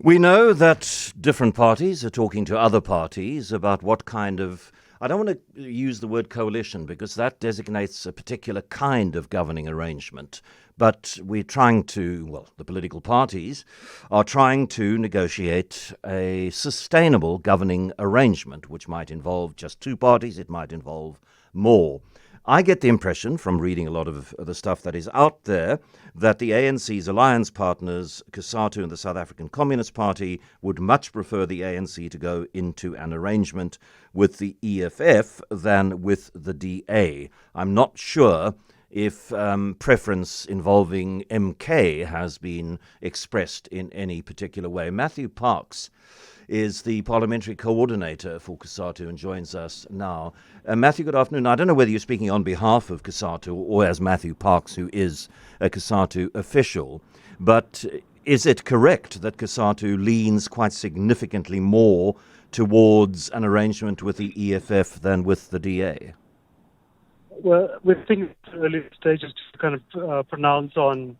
We know that different parties are talking to other parties about what kind of. I don't want to use the word coalition because that designates a particular kind of governing arrangement. But we're trying to, the political parties are trying to negotiate a sustainable governing arrangement, which might involve just two parties, it might involve more. I get the impression from reading a lot of the stuff that is out there that the ANC's alliance partners, Cosatu and the South African Communist Party, would much prefer the ANC to go into an arrangement with the EFF than with the DA. I'm not sure if preference involving MK has been expressed in any particular way. Matthew Parks is the parliamentary coordinator for Cosatu and joins us now. Matthew, good afternoon. I don't know whether you're speaking on behalf of Cosatu or as Matthew Parks, who is a Cosatu official, but is it correct that Cosatu leans quite significantly more towards an arrangement with the EFF than with the DA? Well, we're thinking in early stages to kind of pronounce on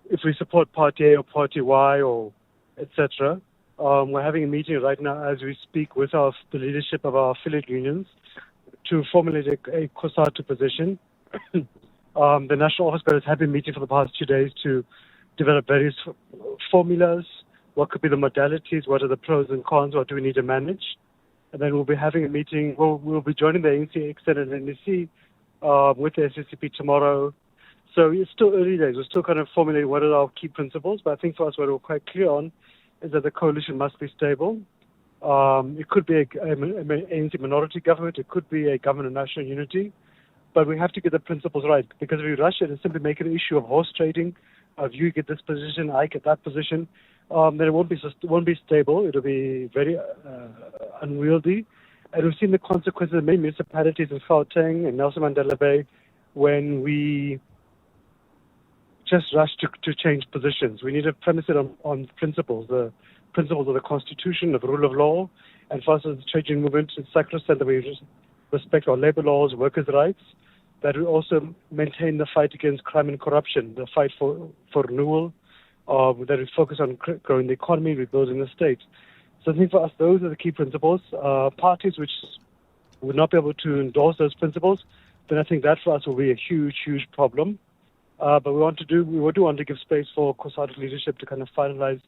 if we support Party A or Party Y or etc. We're having a meeting right now as we speak with the leadership of our affiliate unions to formulate a Cosatu position. The National Office have been meeting for the past 2 days to develop various formulas. What could be the modalities? What are the pros and cons? What do we need to manage? And then we'll be having a meeting. We'll be joining the ANC Extended NEC with the SSCP tomorrow. So it's still early days. We're still kind of formulating what are our key principles. But I think for us, what we're quite clear on is that the coalition must be stable. It could be an ANC minority government. It could be a government of national unity. But we have to get the principles right, because if we rush it and simply make it an issue of horse trading, of you get this position, I get that position, then it won't be stable. It'll be very unwieldy. And we've seen the consequences in many municipalities in Gauteng and Nelson Mandela Bay when we just rush to change positions. We need to premise it on principles, the principles of the Constitution, of the rule of law, and for us as the trade union movement, it's sacrosanct that we respect our labor laws, workers' rights, that we also maintain the fight against crime and corruption, the fight for renewal, that we focus on growing the economy, rebuilding the state. So I think for us, those are the key principles. Parties which would not be able to endorse those principles, then I think that for us will be a huge, huge problem. But we do want to give space for Cosatu leadership to kind of finalize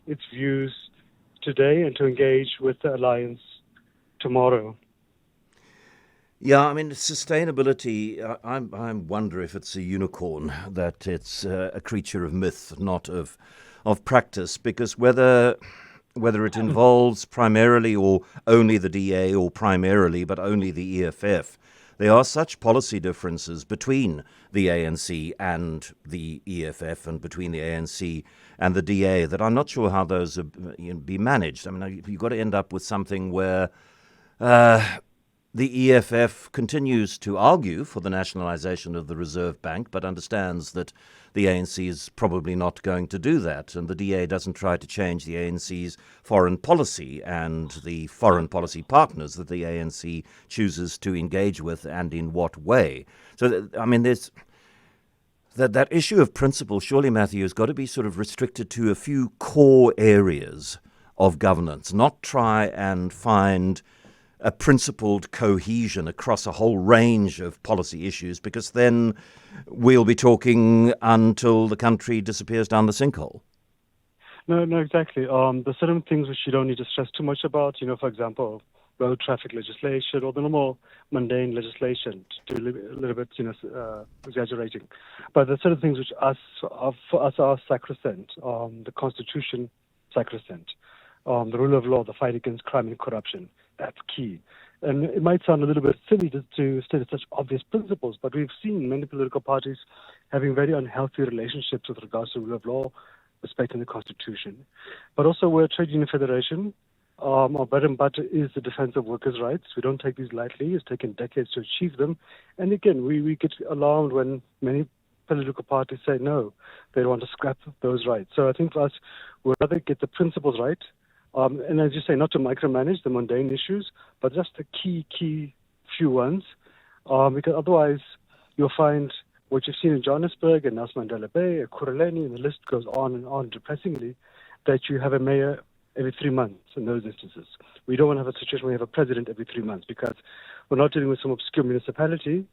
its views today and to engage with the alliance tomorrow. Yeah, I mean, sustainability, I wonder if it's a unicorn, that it's a creature of myth, not of practice, because whether it involves primarily or only the DA or primarily but only the EFF, there are such policy differences between the ANC and the EFF and between the ANC and the DA that I'm not sure how those be managed. I mean, you've got to end up with something where the EFF continues to argue for the nationalisation of the Reserve Bank, but understands that the ANC is probably not going to do that, and the DA doesn't try to change the ANC's foreign policy and the foreign policy partners that the ANC chooses to engage with and in what way. So, I mean, there's that issue of principle, surely, Matthew, has got to be sort of restricted to a few core areas of governance, not try and find a principled cohesion across a whole range of policy issues, because then we'll be talking until the country disappears down the sinkhole. No, exactly. There's certain things which you don't need to stress too much about. For example, road traffic legislation or the normal mundane legislation, to a little bit, exaggerating. But there's certain things which for us are sacrosanct. The Constitution, sacrosanct. The rule of law, the fight against crime and corruption. That's key. And it might sound a little bit silly to state such obvious principles, but we've seen many political parties having very unhealthy relationships with regards to the rule of law, respecting the Constitution. But also, we're a trade union federation. Our bread and butter is the defense of workers' rights. We don't take these lightly. It's taken decades to achieve them. And again, we get alarmed when many political parties say no, they want to scrap those rights. So I think for us, we'd rather get the principles right. And as you say, not to micromanage the mundane issues, but just the key few ones, because otherwise you'll find what you've seen in Johannesburg and Nelson Mandela Bay, Ekurhuleni, and the list goes on and on depressingly, that you have a mayor every 3 months in those instances. We don't want to have a situation where you have a president every 3 months, because we're not dealing with some obscure municipality.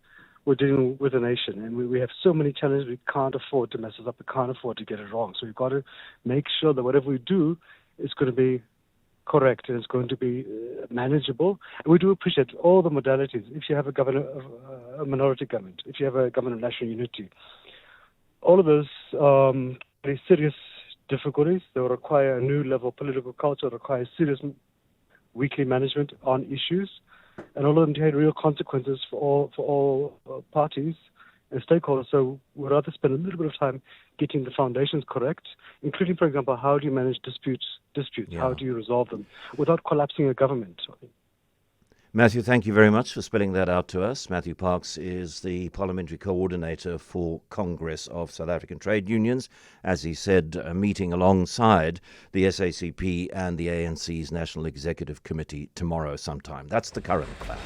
We're dealing with a nation, and we have so many challenges. We can't afford to mess us up. We can't afford to get it wrong. So we've got to make sure that whatever we do is going to be correct and it's going to be manageable. And we do appreciate all the modalities. If you have a minority government, if you have a government of national unity, all of those very serious difficulties, they will require a new level of political culture, require serious weekly management on issues, and all of them had real consequences for all parties and stakeholders. So we'd rather spend a little bit of time getting the foundations correct, including, for example, how do you manage disputes? Yeah. How do you resolve them without collapsing a government? Matthew, thank you very much for spelling that out to us. Matthew Parks is the Parliamentary Coordinator for Congress of South African Trade Unions, as he said, meeting alongside the SACP and the ANC's National Executive Committee tomorrow sometime. That's the current plan.